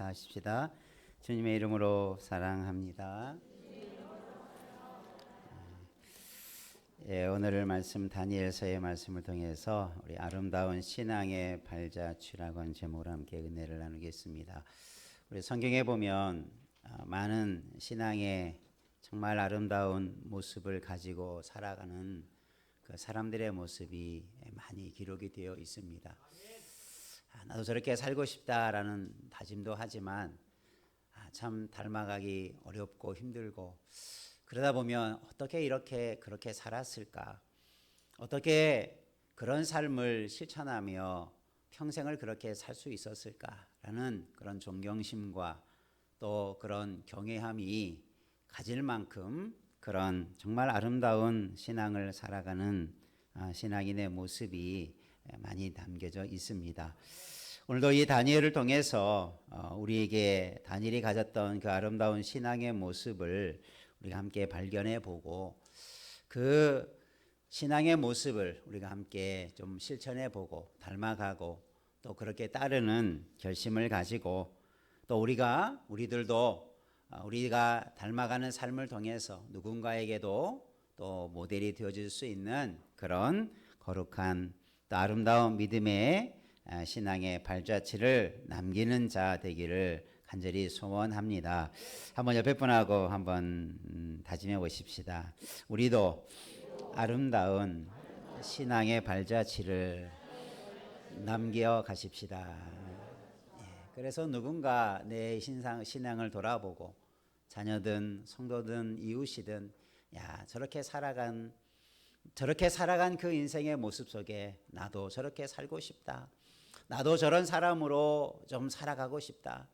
인사하십시다. 주님의 이름으로 사랑합니다. 오늘 말씀 다니엘서의 말씀을 통해서 우리 아름다운 신앙의 발자취라고 하는 제목으로 함께 은혜를 나누겠습니다. 우리 성경에 보면 많은 신앙의 정말 아름다운 모습을 가지고 살아가는 그 사람들의 모습이 많이 기록이 되어 있습니다. 나도 저렇게 살고 싶다라는 다짐도 하지만 참 닮아가기 어렵고 힘들고, 그러다 보면 어떻게 이렇게 그렇게 살았을까, 어떻게 그런 삶을 실천하며 평생을 그렇게 살 수 있었을까라는 그런 존경심과 또 그런 경외함이 가질 만큼 그런 정말 아름다운 신앙을 살아가는 신앙인의 모습이 많이 담겨져 있습니다. 오늘도 이 다니엘을 통해서 우리에게 다니엘이 가졌던 그 아름다운 신앙의 모습을 우리가 함께 발견해 보고, 그 신앙의 모습을 우리가 함께 좀 실천해 보고 닮아가고 또 그렇게 따르는 결심을 가지고, 또 우리들도 우리가 닮아가는 삶을 통해서 누군가에게도 또 모델이 되어줄 수 있는 그런 거룩한 또 아름다운 믿음의 신앙의 발자취를 남기는 자 되기를 간절히 소원합니다. 한번 옆에 분하고 한번 다짐해 보십시다. 우리도 아름다운 신앙의 발자취를 남겨 가십시다. 그래서 누군가 내 신앙을 돌아보고 자녀든 성도든 이웃이든 저렇게 살아간 그 인생의 모습 속에 나도 저렇게 살고 싶다, 나도 저런 사람으로 좀 살아가고 싶다,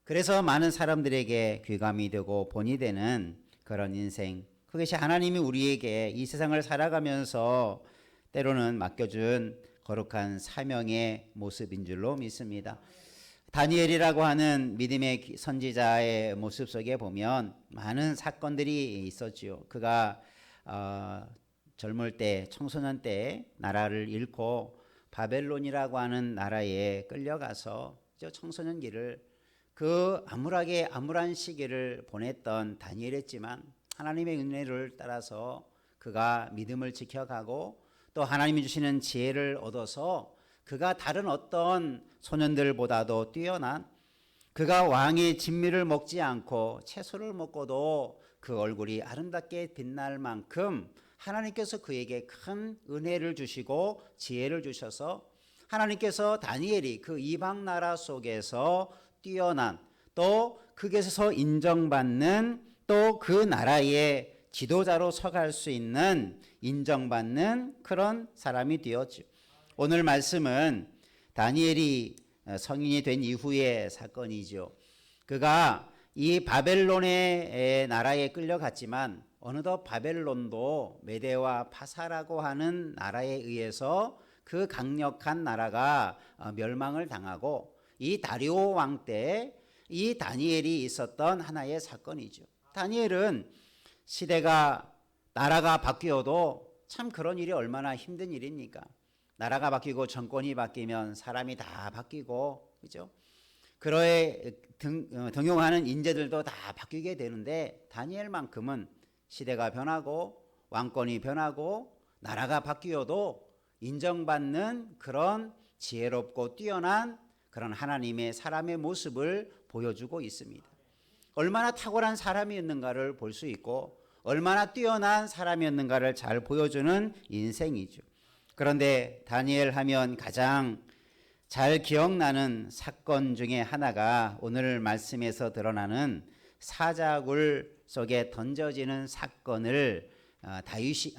그래서 많은 사람들에게 귀감이 되고 본이 되는 그런 인생, 그것이 하나님이 우리에게 이 세상을 살아가면서 때로는 맡겨준 거룩한 사명의 모습인 줄로 믿습니다. 다니엘이라고 하는 믿음의 선지자의 모습 속에 보면 많은 사건들이 있었지요. 그가 젊을 때, 청소년 때 나라를 잃고 바벨론이라고 하는 나라에 끌려가서 저 청소년기를 그 암울한 시기를 보냈던 다니엘이었지만, 하나님의 은혜를 따라서 그가 믿음을 지켜가고 또 하나님이 주시는 지혜를 얻어서 그가 다른 어떤 소년들보다도 뛰어난, 그가 왕의 진미를 먹지 않고 채소를 먹고도 그 얼굴이 아름답게 빛날 만큼 하나님께서 그에게 큰 은혜를 주시고 지혜를 주셔서 하나님께서 다니엘이 그 이방 나라 속에서 뛰어난, 또 그곳에서 인정받는, 또 그 나라의 지도자로 서갈 수 있는 인정받는 그런 사람이 되었죠. 오늘 말씀은 다니엘이 성인이 된 이후의 사건이죠. 그가 이 바벨론의 나라에 끌려갔지만 어느덧 바벨론도 메대와 파사라고 하는 나라에 의해서 그 강력한 나라가 멸망을 당하고, 이 다리오 왕 때 이 다니엘이 있었던 하나의 사건이죠. 다니엘은 나라가 바뀌어도 참 그런 일이 얼마나 힘든 일입니까? 나라가 바뀌고 정권이 바뀌면 사람이 다 바뀌고, 그죠? 그러에 등용하는 인재들도 다 바뀌게 되는데, 다니엘만큼은 시대가 변하고 왕권이 변하고 나라가 바뀌어도 인정받는 그런 지혜롭고 뛰어난 그런 하나님의 사람의 모습을 보여주고 있습니다. 얼마나 탁월한 사람이었는가를 볼 수 있고 얼마나 뛰어난 사람이었는가를 잘 보여주는 인생이죠. 그런데 다니엘 하면 가장 잘 기억나는 사건 중에 하나가 오늘 말씀에서 드러나는 사자굴 속에 던져지는 사건을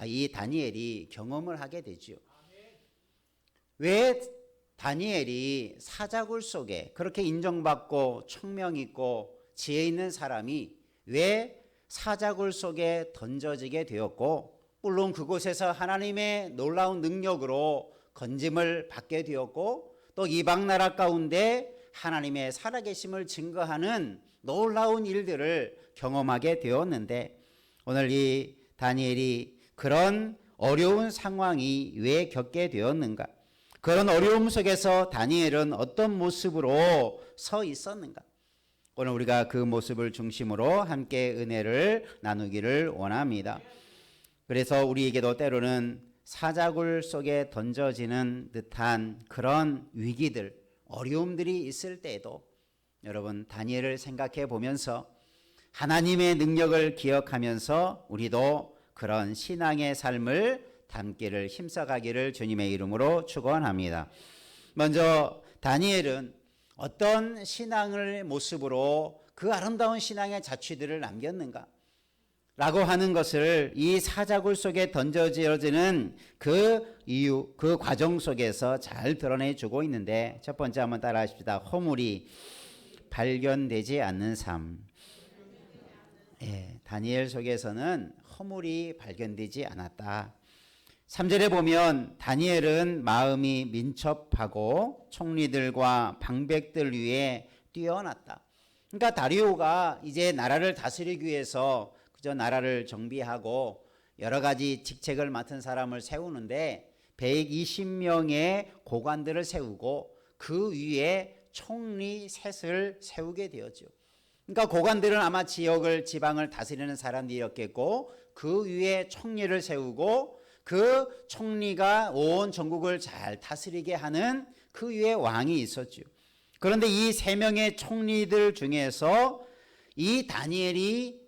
이 다니엘이 경험을 하게 되죠. 왜 다니엘이 사자굴 속에 그렇게 인정받고 총명 있고 지혜 있는 사람이 왜 사자굴 속에 던져지게 되었고, 물론 그곳에서 하나님의 놀라운 능력으로 건짐을 받게 되었고, 또 이방 나라 가운데 하나님의 살아계심을 증거하는 놀라운 일들을 경험하게 되었는데, 오늘 이 다니엘이 그런 어려운 상황이 왜 겪게 되었는가, 그런 어려움 속에서 다니엘은 어떤 모습으로 서 있었는가, 오늘 우리가 그 모습을 중심으로 함께 은혜를 나누기를 원합니다. 그래서 우리에게도 때로는 사자굴 속에 던져지는 듯한 그런 위기들, 어려움들이 있을 때에도 여러분 다니엘을 생각해 보면서 하나님의 능력을 기억하면서 우리도 그런 신앙의 삶을 담기를 힘써가기를 주님의 이름으로 축원합니다. 먼저 다니엘은 어떤 신앙의 모습으로 그 아름다운 신앙의 자취들을 남겼는가 라고 하는 것을 이 사자굴 속에 던져지어지는 그 이유, 그 과정 속에서 잘 드러내주고 있는데, 첫 번째 한번 따라 하십시다. 허물이 발견되지 않는 삶. 다니엘 속에서는 허물이 발견되지 않았다. 3절에 보면 다니엘은 마음이 민첩하고 총리들과 방백들 위에 뛰어났다. 그러니까 다리오가 이제 나라를 다스리기 위해서 그저 나라를 정비하고 여러 가지 직책을 맡은 사람을 세우는데 120명의 고관들을 세우고 그 위에 총리 셋을 세우게 되었죠. 그러니까 고관들은 아마 지방을 다스리는 사람들이었겠고 그 위에 총리를 세우고 그 총리가 온 전국을 잘 다스리게 하는 그 위에 왕이 있었죠. 그런데 이 세 명의 총리들 중에서 이 다니엘이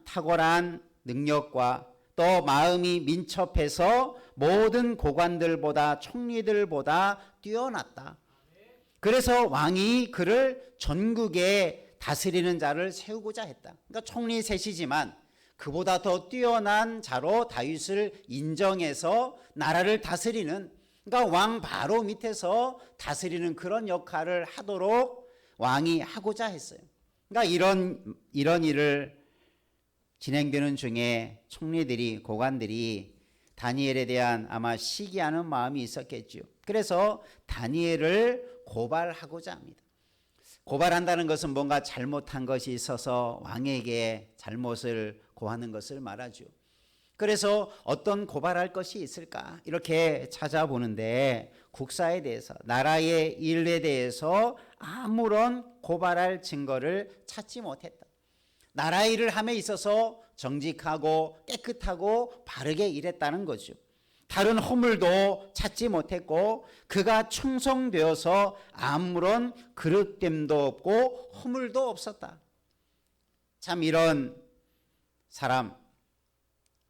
탁월한 능력과 또 마음이 민첩해서 모든 고관들보다 총리들보다 뛰어났다. 그래서 왕이 그를 전국에 다스리는 자를 세우고자 했다. 그러니까 총리 셋이지만 그보다 더 뛰어난 자로 다윗을 인정해서 나라를 다스리는, 그러니까 왕 바로 밑에서 다스리는 그런 역할을 하도록 왕이 하고자 했어요. 그러니까 이런 일을 진행되는 중에 총리들이, 고관들이 다니엘에 대한 아마 시기하는 마음이 있었겠죠. 그래서 다니엘을 고발하고자 합니다. 고발한다는 것은 뭔가 잘못한 것이 있어서 왕에게 잘못을 고하는 것을 말하죠. 그래서 어떤 고발할 것이 있을까 이렇게 찾아보는데 국사에 대해서, 나라의 일에 대해서 아무런 고발할 증거를 찾지 못했다. 나라 일을 함에 있어서 정직하고 깨끗하고 바르게 일했다는 거죠. 다른 허물도 찾지 못했고 그가 충성되어서 아무런 그릇됨도 없고 허물도 없었다. 참 이런 사람,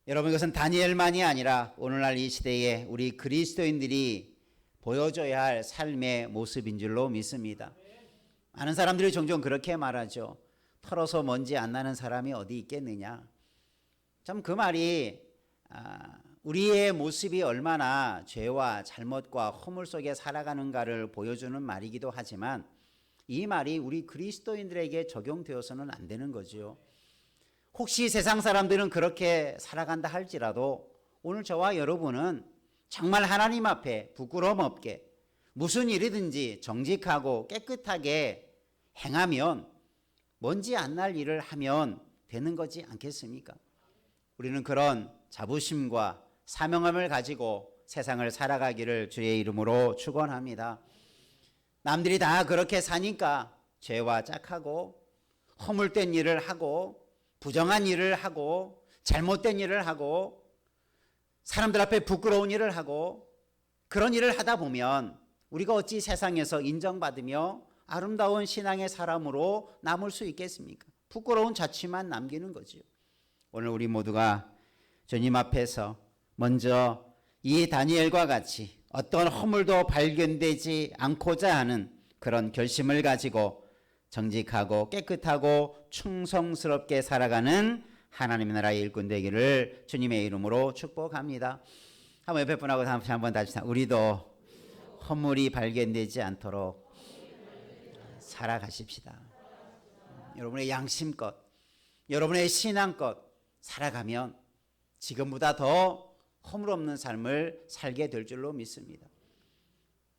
여러분 이것은 다니엘만이 아니라 오늘날 이 시대에 우리 그리스도인들이 보여줘야 할 삶의 모습인 줄로 믿습니다. 많은 사람들이 종종 그렇게 말하죠. 털어서 먼지 안 나는 사람이 어디 있겠느냐. 참 그 말이 우리의 모습이 얼마나 죄와 잘못과 허물 속에 살아가는가를 보여주는 말이기도 하지만 이 말이 우리 그리스도인들에게 적용되어서는 안 되는 거죠. 혹시 세상 사람들은 그렇게 살아간다 할지라도 오늘 저와 여러분은 정말 하나님 앞에 부끄러움 없게 무슨 일이든지 정직하고 깨끗하게 행하면 먼지 안 날 일을 하면 되는 거지 않겠습니까? 우리는 그런 자부심과 사명함을 가지고 세상을 살아가기를 주의 이름으로 축원합니다. 남들이 다 그렇게 사니까 죄와 짝하고 허물된 일을 하고 부정한 일을 하고 잘못된 일을 하고 사람들 앞에 부끄러운 일을 하고 그런 일을 하다 보면 우리가 어찌 세상에서 인정받으며 아름다운 신앙의 사람으로 남을 수 있겠습니까? 부끄러운 자취만 남기는 거지요. 오늘 우리 모두가 주님 앞에서 먼저 이 다니엘과 같이 어떤 허물도 발견되지 않고자 하는 그런 결심을 가지고 정직하고 깨끗하고 충성스럽게 살아가는 하나님의 나라의 일꾼 되기를 주님의 이름으로 축복합니다. 한번 옆에 분하고 다시 한번 다시 우리도 허물이 발견되지 않도록 살아가십시다. 여러분의 양심껏, 여러분의 신앙껏 살아가면 지금보다 더 허물 없는 삶을 살게 될 줄로 믿습니다.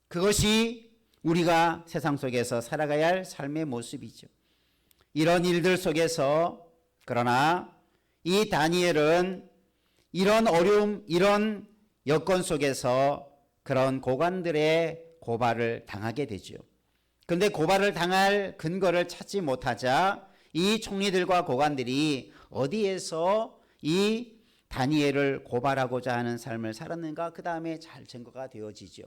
그것이 우리가 세상 속에서 살아가야 할 삶의 모습이죠. 이런 일들 속에서 그러나 이 다니엘은 이런 어려움, 이런 여건 속에서 그런 고관들의 고발을 당하게 되죠. 그런데 고발을 당할 근거를 찾지 못하자 이 총리들과 고관들이 어디에서 이 다니엘을 고발하고자 하는 삶을 살았는가, 그 다음에 잘 증거가 되어지죠.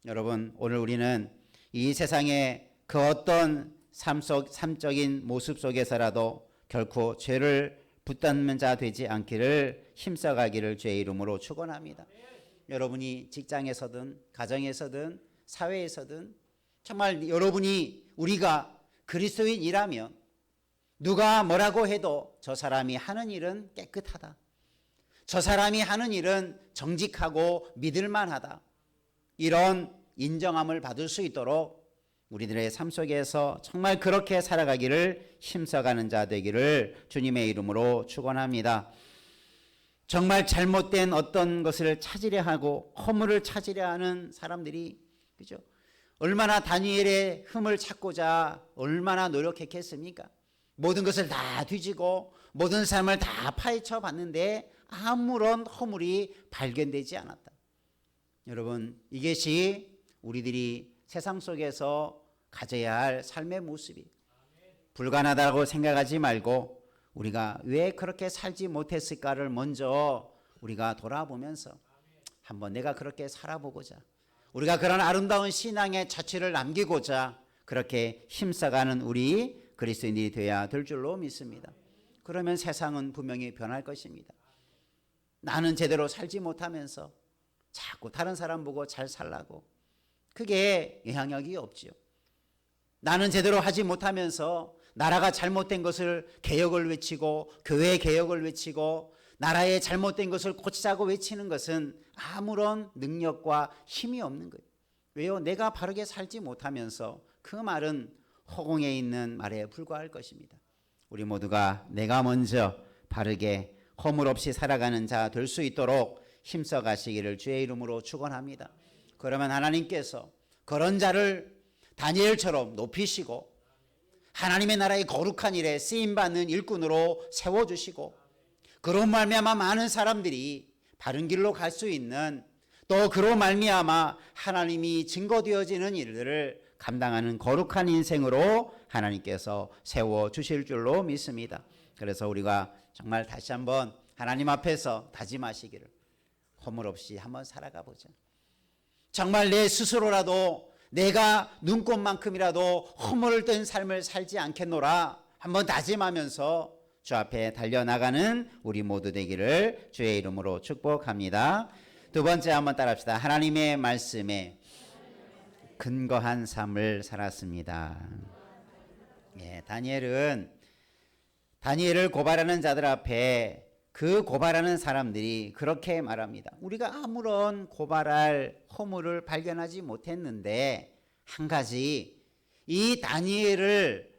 여러분, 오늘 우리는 이 세상의 그 어떤 삶적인 모습 속에서라도 결코 죄를 붙잡는 자 되지 않기를 힘써가기를 주의 이름으로 축원합니다. 여러분이 직장에서든 가정에서든 사회에서든 정말 여러분이 우리가 그리스도인이라면 누가 뭐라고 해도 저 사람이 하는 일은 깨끗하다, 저 사람이 하는 일은 정직하고 믿을만하다, 이런 인정함을 받을 수 있도록 우리들의 삶 속에서 정말 그렇게 살아가기를 힘써가는 자 되기를 주님의 이름으로 축원합니다. 정말 잘못된 어떤 것을 찾으려 하고 허물을 찾으려 하는 사람들이, 그죠? 얼마나 다니엘의 흠을 찾고자 얼마나 노력했겠습니까? 모든 것을 다 뒤지고 모든 삶을 다 파헤쳐 봤는데 아무런 허물이 발견되지 않았다. 여러분, 이것이 우리들이 세상 속에서 가져야 할 삶의 모습이, 불가능하다고 생각하지 말고 우리가 왜 그렇게 살지 못했을까를 먼저 우리가 돌아보면서 한번 내가 그렇게 살아보고자, 우리가 그런 아름다운 신앙의 자취를 남기고자 그렇게 힘써가는 우리 그리스도인이 되어야 될 줄로 믿습니다. 그러면 세상은 분명히 변할 것입니다. 나는 제대로 살지 못하면서 자꾸 다른 사람 보고 잘 살라고, 그게 영향력이 없지요. 나는 제대로 하지 못하면서 나라가 잘못된 것을 개혁을 외치고 교회 개혁을 외치고 나라의 잘못된 것을 고치자고 외치는 것은 아무런 능력과 힘이 없는 거예요. 왜요? 내가 바르게 살지 못하면서 그 말은 허공에 있는 말에 불과할 것입니다. 우리 모두가 내가 먼저 바르게 허물 없이 살아가는 자 될 수 있도록 힘써 가시기를 주의 이름으로 축원합니다. 그러면 하나님께서 그런 자를 다니엘처럼 높이시고 하나님의 나라의 거룩한 일에 쓰임받는 일꾼으로 세워주시고, 그로 말미암아 많은 사람들이 바른 길로 갈 수 있는, 또 그로 말미암아 하나님이 증거되어지는 일들을 감당하는 거룩한 인생으로 하나님께서 세워주실 줄로 믿습니다. 그래서 우리가 정말 다시 한번 하나님 앞에서 다짐하시기를, 허물 없이 한번 살아가 보자. 정말 내 스스로라도 내가 눈꽃만큼이라도 허물을 뜬 삶을 살지 않겠노라 한번 다짐하면서 주 앞에 달려나가는 우리 모두 되기를 주의 이름으로 축복합니다. 두 번째 한번 따라합시다. 하나님의 말씀에 근거한 삶을 살았습니다. 다니엘을 고발하는 자들 앞에 그 고발하는 사람들이 그렇게 말합니다. 우리가 아무런 고발할 허물을 발견하지 못했는데 한 가지, 이 다니엘을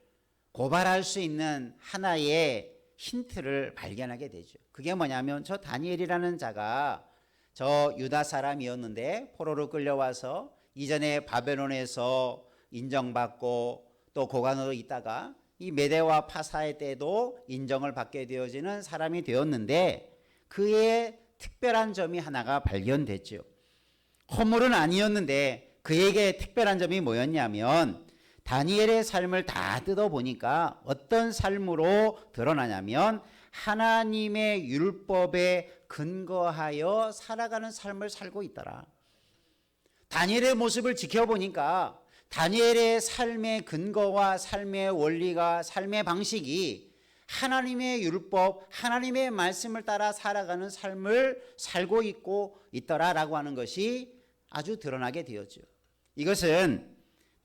고발할 수 있는 하나의 힌트를 발견하게 되죠. 그게 뭐냐면 저 다니엘이라는 자가 저 유다 사람이었는데 포로로 끌려와서 이전에 바벨론에서 인정받고 또 고관으로 있다가 이 메대와 파사의 때도 인정을 받게 되어지는 사람이 되었는데 그의 특별한 점이 하나가 발견됐죠. 허물은 아니었는데 그에게 특별한 점이 뭐였냐면, 다니엘의 삶을 다 뜯어보니까 어떤 삶으로 드러나냐면 하나님의 율법에 근거하여 살아가는 삶을 살고 있더라. 다니엘의 모습을 지켜보니까 다니엘의 삶의 근거와 삶의 원리가, 삶의 방식이 하나님의 율법, 하나님의 말씀을 따라 살아가는 삶을 살고 있더라라고 하는 것이 아주 드러나게 되었죠. 이것은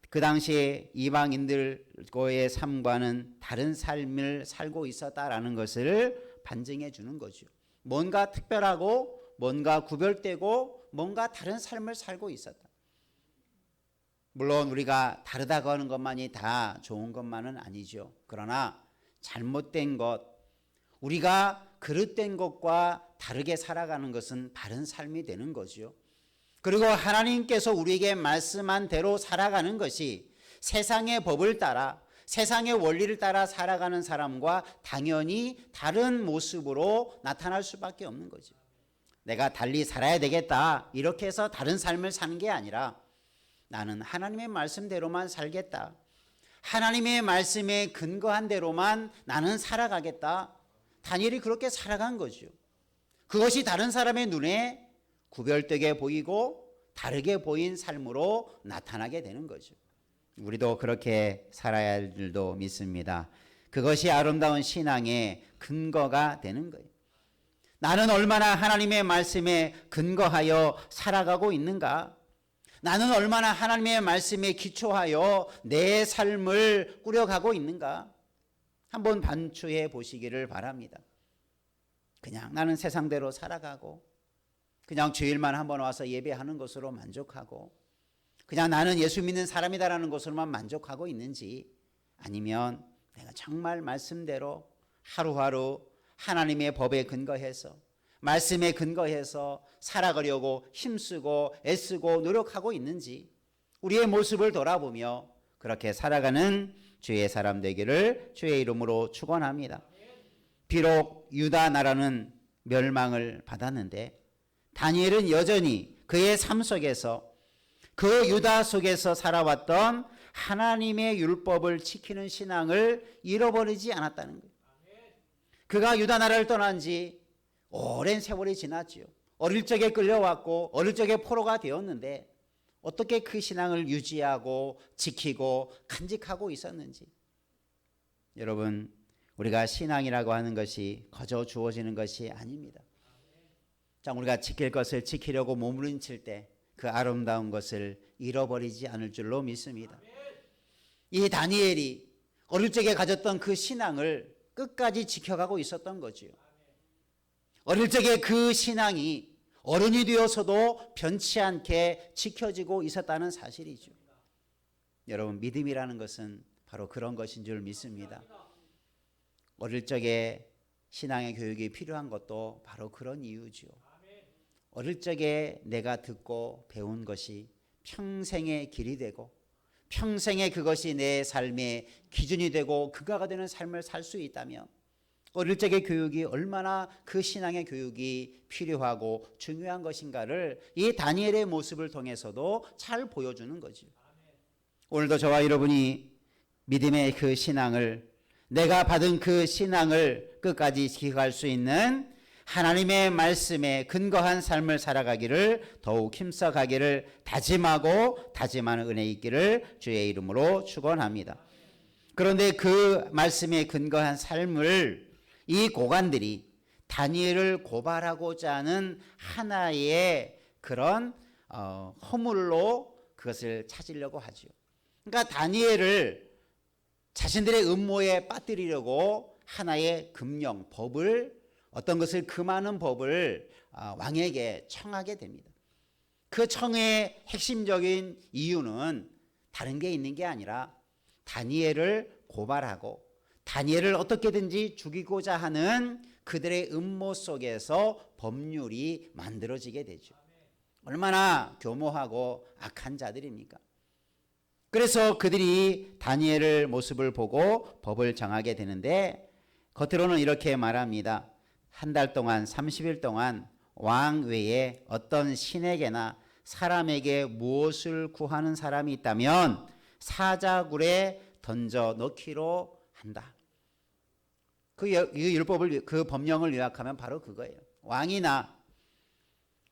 그 당시에 이방인들과의 삶과는 다른 삶을 살고 있었다라는 것을 반증해 주는 거죠. 뭔가 특별하고 뭔가 구별되고 뭔가 다른 삶을 살고 있었다. 물론 우리가 다르다고 하는 것만이 다 좋은 것만은 아니죠. 그러나 잘못된 것, 우리가 그릇된 것과 다르게 살아가는 것은 바른 삶이 되는 거죠. 그리고 하나님께서 우리에게 말씀한 대로 살아가는 것이 세상의 법을 따라, 세상의 원리를 따라 살아가는 사람과 당연히 다른 모습으로 나타날 수밖에 없는 거죠. 내가 달리 살아야 되겠다 이렇게 해서 다른 삶을 사는 게 아니라 나는 하나님의 말씀대로만 살겠다. 하나님의 말씀에 근거한 대로만 나는 살아가겠다. 다니엘이 그렇게 살아간 거죠. 그것이 다른 사람의 눈에 구별되게 보이고 다르게 보인 삶으로 나타나게 되는 거죠. 우리도 그렇게 살아야 할 줄도 믿습니다. 그것이 아름다운 신앙의 근거가 되는 거예요. 나는 얼마나 하나님의 말씀에 근거하여 살아가고 있는가? 나는 얼마나 하나님의 말씀에 기초하여 내 삶을 꾸려가고 있는가? 한번 반추해 보시기를 바랍니다. 그냥 나는 세상대로 살아가고 그냥 주일만 한번 와서 예배하는 것으로 만족하고 그냥 나는 예수 믿는 사람이다라는 것으로만 만족하고 있는지, 아니면 내가 정말 말씀대로 하루하루 하나님의 법에 근거해서 말씀에 근거해서 살아가려고 힘쓰고 애쓰고 노력하고 있는지 우리의 모습을 돌아보며 그렇게 살아가는 주의 사람 되기를 주의 이름으로 축원합니다. 비록 유다 나라는 멸망을 받았는데 다니엘은 여전히 그의 삶 속에서 그 유다 속에서 살아왔던 하나님의 율법을 지키는 신앙을 잃어버리지 않았다는 거예요. 그가 유다 나라를 떠난 지 오랜 세월이 지났지요. 어릴 적에 끌려왔고 어릴 적에 포로가 되었는데 어떻게 그 신앙을 유지하고 지키고 간직하고 있었는지. 여러분, 우리가 신앙이라고 하는 것이 거저 주어지는 것이 아닙니다. 자, 우리가 지킬 것을 지키려고 몸부림칠 때 그 아름다운 것을 잃어버리지 않을 줄로 믿습니다. 이 다니엘이 어릴 적에 가졌던 그 신앙을 끝까지 지켜가고 있었던 거지요. 어릴 적에 그 신앙이 어른이 되어서도 변치 않게 지켜지고 있었다는 사실이죠. 여러분, 믿음이라는 것은 바로 그런 것인 줄 믿습니다. 어릴 적에 신앙의 교육이 필요한 것도 바로 그런 이유죠. 어릴 적에 내가 듣고 배운 것이 평생의 길이 되고 평생에 그것이 내 삶의 기준이 되고 근거가 되는 삶을 살 수 있다면 어릴 적의 교육이 얼마나 그 신앙의 교육이 필요하고 중요한 것인가를 이 다니엘의 모습을 통해서도 잘 보여주는 거죠. 오늘도 저와 여러분이 믿음의 그 신앙을, 내가 받은 그 신앙을 끝까지 지켜갈 수 있는 하나님의 말씀에 근거한 삶을 살아가기를 더욱 힘써가기를 다짐하고 다짐하는 은혜 있기를 주의 이름으로 축원합니다. 그런데 그 말씀에 근거한 삶을 이 고관들이 다니엘을 고발하고자 하는 하나의 그런 허물로 그것을 찾으려고 하죠. 그러니까 다니엘을 자신들의 음모에 빠뜨리려고 하나의 금령, 법을, 어떤 것을 금하는 법을 왕에게 청하게 됩니다. 그 청의 핵심적인 이유는 다른 게 있는 게 아니라 다니엘을 고발하고 다니엘을 어떻게든지 죽이고자 하는 그들의 음모 속에서 법률이 만들어지게 되죠. 얼마나 교모하고 악한 자들입니까? 그래서 그들이 다니엘의 모습을 보고 법을 정하게 되는데 겉으로는 이렇게 말합니다. 한 달 동안 30일 동안 왕 외에 어떤 신에게나 사람에게 무엇을 구하는 사람이 있다면 사자굴에 던져 넣기로 한다. 그 율법을, 그 법령을 요약하면 바로 그거예요. 왕이나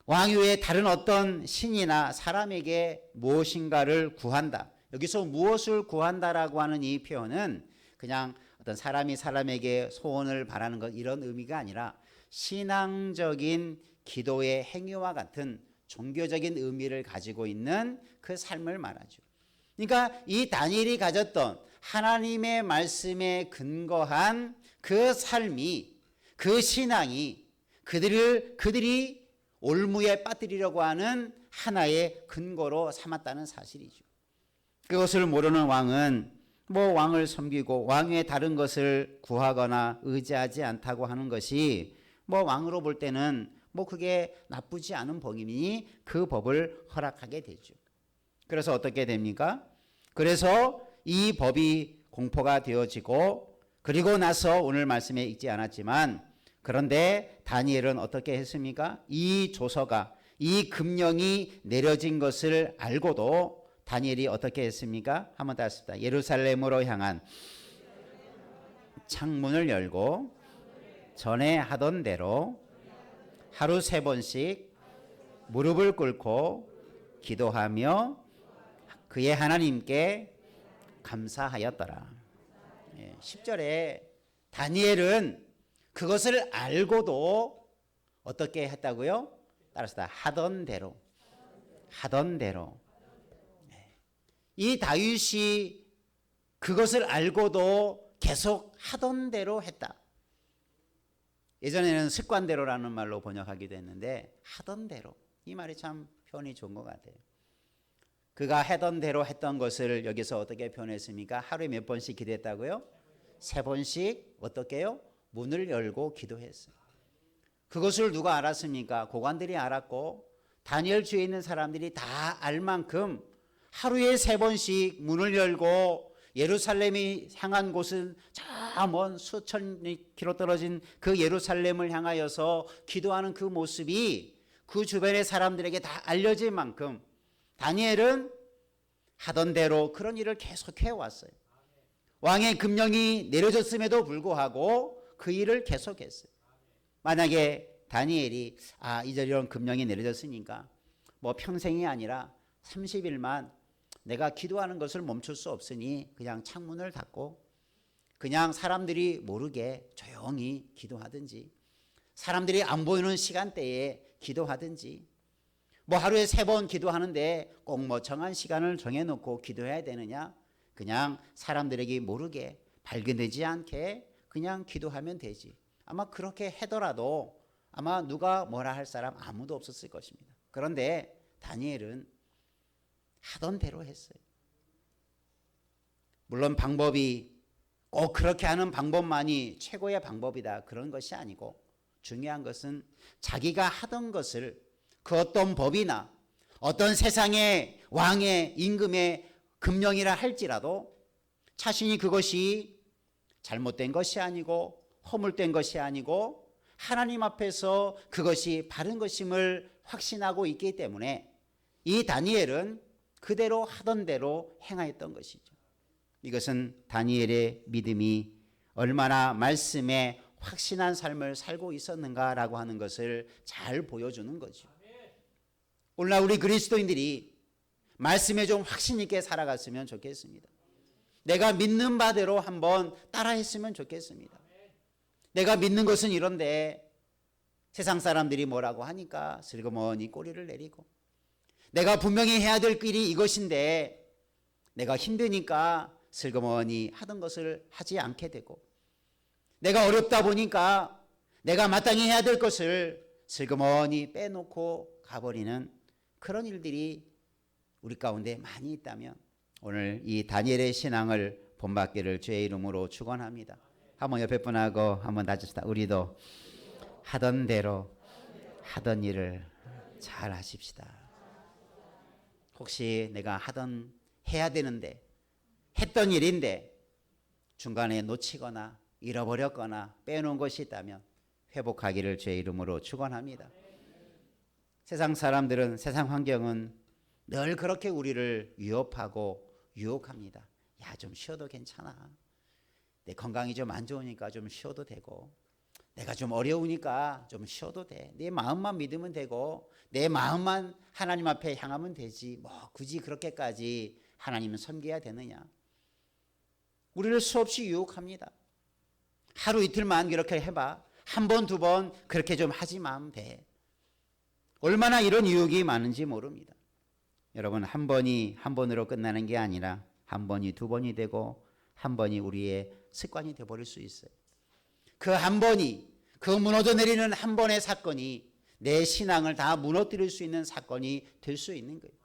왕 외에 다른 어떤 신이나 사람에게 무엇인가를 구한다. 여기서 무엇을 구한다라고 하는 이 표현은 그냥 어떤 사람이 사람에게 소원을 바라는 것, 이런 의미가 아니라 신앙적인 기도의 행위와 같은 종교적인 의미를 가지고 있는 그 삶을 말하죠. 그러니까 이 다니엘이 가졌던 하나님의 말씀에 근거한 그 삶이, 그 신앙이 그들이 올무에 빠뜨리려고 하는 하나의 근거로 삼았다는 사실이죠. 그것을 모르는 왕은 왕을 섬기고 왕 외에 다른 것을 구하거나 의지하지 않다고 하는 것이 왕으로 볼 때는 그게 나쁘지 않은 법이니 그 법을 허락하게 되죠. 그래서 어떻게 됩니까? 그래서 이 법이 공포가 되어지고, 그리고 나서 오늘 말씀에 읽지 않았지만, 그런데 다니엘은 어떻게 했습니까? 이 조서가, 이 금령이 내려진 것을 알고도 다니엘이 어떻게 했습니까? 한번 더 했습니다. 예루살렘으로 향한 창문을 열고 전에 하던 대로 하루 3번씩 무릎을 꿇고 기도하며 그의 하나님께 감사하였더라. 10절에 다니엘은 그것을 알고도 어떻게 했다고요? 따라서 하던 대로. 이 다윗이 그것을 알고도 계속 하던 대로 했다. 예전에는 습관대로라는 말로 번역하기도 했는데 하던 대로, 이 말이 참 표현이 좋은 것 같아요. 그가 하던 대로 했던 것을 여기서 어떻게 표현했습니까? 하루에 몇 번씩 기도했다고요? 3번씩 어떻게 해요? 문을 열고 기도했어요. 그것을 누가 알았습니까? 고관들이 알았고 다니엘 주위에 있는 사람들이 다 알 만큼 하루에 3번씩 문을 열고 예루살렘이 향한 곳은 저 먼 수천 킬로 떨어진 그 예루살렘을 향하여서 기도하는 그 모습이 그 주변의 사람들에게 다 알려질 만큼 다니엘은 하던 대로 그런 일을 계속해 왔어요. 왕의 금령이 내려졌음에도 불구하고 그 일을 계속했어요. 만약에 다니엘이 이제 이런 금령이 내려졌으니까 뭐 평생이 아니라 30일만 내가 기도하는 것을 멈출 수 없으니 그냥 창문을 닫고 그냥 사람들이 모르게 조용히 기도하든지 사람들이 안 보이는 시간대에 기도하든지 뭐 하루에 3번 기도하는데 꼭 뭐 정한 시간을 정해놓고 기도해야 되느냐, 그냥 사람들에게 모르게 발견되지 않게 그냥 기도하면 되지. 아마 그렇게 하더라도 아마 누가 뭐라 할 사람 아무도 없었을 것입니다. 그런데 다니엘은 하던 대로 했어요. 물론 방법이 꼭 그렇게 하는 방법만이 최고의 방법이다, 그런 것이 아니고 중요한 것은 자기가 하던 것을 그 어떤 법이나 어떤 세상의 왕의 임금의 금령이라 할지라도 자신이 그것이 잘못된 것이 아니고 허물된 것이 아니고 하나님 앞에서 그것이 바른 것임을 확신하고 있기 때문에 이 다니엘은 그대로 하던 대로 행하였던 것이죠. 이것은 다니엘의 믿음이 얼마나 말씀에 확신한 삶을 살고 있었는가라고 하는 것을 잘 보여주는 거죠. 오늘날 우리 그리스도인들이 말씀에 좀 확신 있게 살아갔으면 좋겠습니다. 내가 믿는 바대로 한번 따라했으면 좋겠습니다. 내가 믿는 것은 이런데 세상 사람들이 뭐라고 하니까 슬그머니 꼬리를 내리고, 내가 분명히 해야 될 길이 이것인데 내가 힘드니까 슬그머니 하던 것을 하지 않게 되고, 내가 어렵다 보니까 내가 마땅히 해야 될 것을 슬그머니 빼놓고 가버리는 그런 일들이 우리 가운데 많이 있다면 오늘 이 다니엘의 신앙을 본받기를 주의 이름으로 축원합니다. 한번 옆에 분하고 한번 다집시다. 우리도 하던 대로 하던 일을 잘 하십시다. 혹시 내가 해야 되는데 했던 일인데 중간에 놓치거나 잃어버렸거나 빼놓은 것이 있다면 회복하기를 주의 이름으로 축원합니다. 세상 사람들은, 세상 환경은 늘 그렇게 우리를 위협하고 유혹합니다. 야, 좀 쉬어도 괜찮아. 내 건강이 좀 안 좋으니까 좀 쉬어도 되고, 내가 좀 어려우니까 좀 쉬어도 돼. 내 마음만 믿으면 되고, 내 마음만 하나님 앞에 향하면 되지. 뭐 굳이 그렇게까지 하나님은 섬겨야 되느냐. 우리를 수없이 유혹합니다. 하루 이틀만 그렇게 해봐. 한 번, 두 번 그렇게 좀 하지만 돼. 얼마나 이런 유혹이 많은지 모릅니다. 여러분, 한 번으로 끝나는 게 아니라 한 번이 두 번이 되고 한 번이 우리의 습관이 되어버릴 수 있어요. 그 한 번이, 그 무너져 내리는 한 번의 사건이 내 신앙을 다 무너뜨릴 수 있는 사건이 될 수 있는 거예요.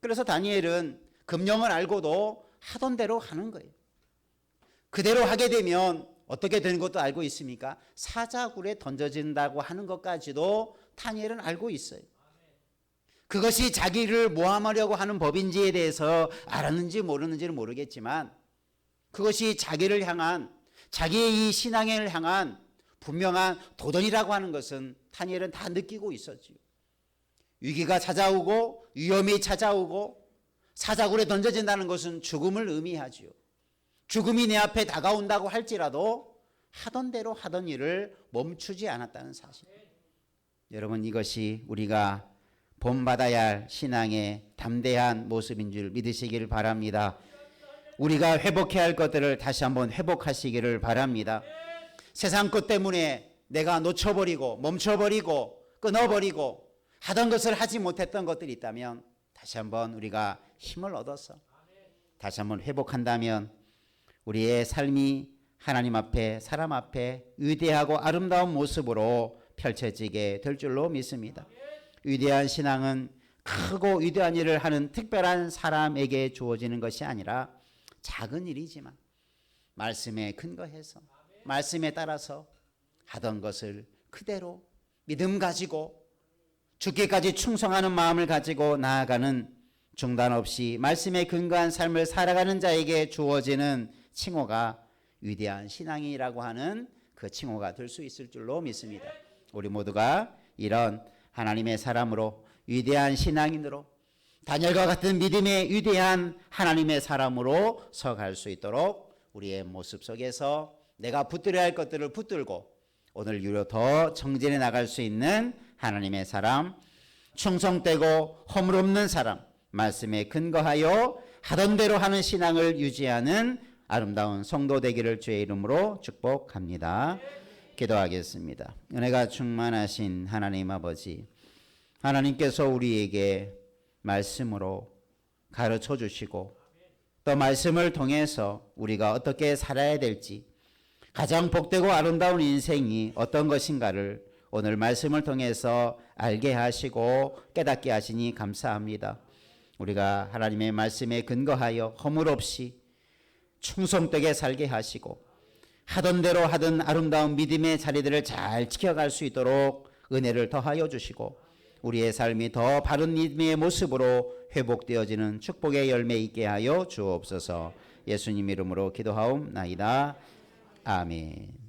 그래서 다니엘은 금령을 알고도 하던 대로 하는 거예요. 그대로 하게 되면 어떻게 되는 것도 알고 있습니까? 사자굴에 던져진다고 하는 것까지도 다니엘은 알고 있어요. 그것이 자기를 모함하려고 하는 법인지에 대해서 알았는지 모르는지는 모르겠지만 그것이 자기를 향한, 자기의 이 신앙을 향한 분명한 도전이라고 하는 것은 다니엘은 다 느끼고 있었지요. 위기가 찾아오고 위험이 찾아오고 사자굴에 던져진다는 것은 죽음을 의미하지요. 죽음이 내 앞에 다가온다고 할지라도 하던 대로 하던 일을 멈추지 않았다는 사실. 여러분, 이것이 우리가 본받아야 할 신앙의 담대한 모습인 줄 믿으시길 바랍니다. 우리가 회복해야 할 것들을 다시 한번 회복하시기를 바랍니다. 세상 것 때문에 내가 놓쳐버리고 멈춰버리고 끊어버리고 하던 것을 하지 못했던 것들이 있다면 다시 한번 우리가 힘을 얻어서 다시 한번 회복한다면 우리의 삶이 하나님 앞에 사람 앞에 위대하고 아름다운 모습으로 펼쳐지게 될 줄로 믿습니다. 위대한 신앙은 크고 위대한 일을 하는 특별한 사람에게 주어지는 것이 아니라 작은 일이지만 말씀에 근거해서 말씀에 따라서 하던 것을 그대로 믿음 가지고 죽기까지 충성하는 마음을 가지고 나아가는 중단 없이 말씀에 근거한 삶을 살아가는 자에게 주어지는 칭호가 위대한 신앙이라고 하는 그 칭호가 될 수 있을 줄로 믿습니다. 우리 모두가 이런 하나님의 사람으로 위대한 신앙인으로 다니엘과 같은 믿음의 위대한 하나님의 사람으로 서갈 수 있도록 우리의 모습 속에서 내가 붙들어야 할 것들을 붙들고 오늘 이후로 더 정진해 나갈 수 있는 하나님의 사람, 충성되고 허물없는 사람, 말씀에 근거하여 하던 대로 하는 신앙을 유지하는 아름다운 성도 되기를 주의 이름으로 축복합니다. 기도하겠습니다. 은혜가 충만하신 하나님 아버지, 하나님께서 우리에게 말씀으로 가르쳐 주시고 또 말씀을 통해서 우리가 어떻게 살아야 될지 가장 복되고 아름다운 인생이 어떤 것인가를 오늘 말씀을 통해서 알게 하시고 깨닫게 하시니 감사합니다. 우리가 하나님의 말씀에 근거하여 허물 없이 충성되게 살게 하시고 하던 대로 하던 아름다운 믿음의 자리들을 잘 지켜갈 수 있도록 은혜를 더하여 주시고 우리의 삶이 더 바른 믿음의 모습으로 회복되어지는 축복의 열매 있게 하여 주옵소서. 예수님 이름으로 기도하옵나이다. 아멘.